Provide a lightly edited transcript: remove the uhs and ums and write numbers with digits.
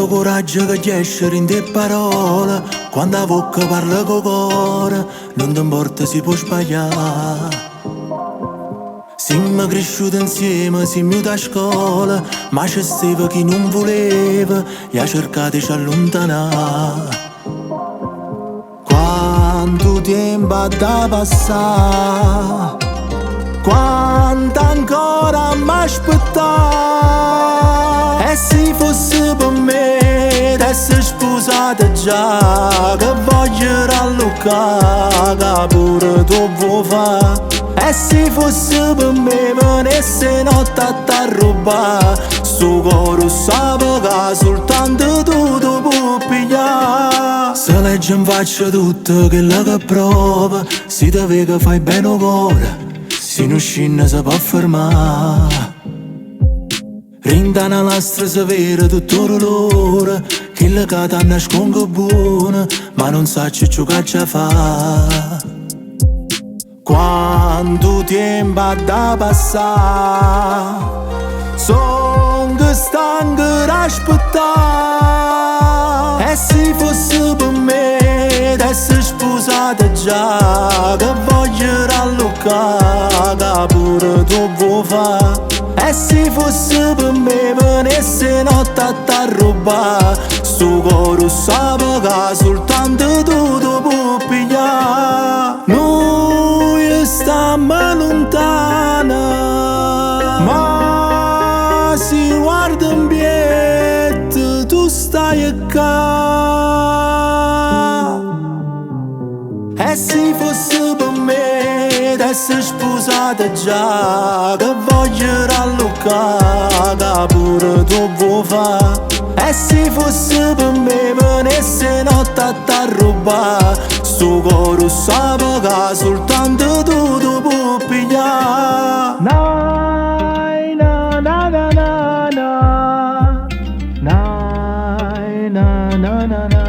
Sto coraggio che riesce in te parole, quando la bocca parla con cuore, non ti importa si può sbagliare. Siamo cresciuti insieme, siamo da scuola, ma c'è stava chi non voleva e ha cercato di ci allontanare. Quanto tempo da passare, quanto ancora mi aspettare. E se fosse per me d'essere sposata già, che voglio rallucare, che pure tu vuoi fare. E se fosse per me venisse notte a t'arrubare, sto coro sape che soltanto tu ti puoi pigliare. Se legge in faccia tutto quello che prova, si te vede che fai bene o cuore, se non scende si può fermare. Rinda una lastra severa tutto l'ora, quello che ti nasconde buono, ma non sa ciò che ci fa. Quanto tempo da passare, son che stanco d'aspettare. E se fosse per me d'essere sposata già, che voglio rallucare, che pure tu vuoi fare. E se fosse per me venisse notte a t'arrubare, sto coro sape che soltanto tu ti puoi pigliare. Noi stiamo lontana, ma si guarda in piedi, tu stai qua. E se fosse per me d'essere sposata già, che voglio rallucare, che pure tu vuoi fare. E se fosse per me venisse notte a t'arrubare, sto coro sape che soltanto tu ti puoi pigliare. Nai na na na na na, nai na na na na.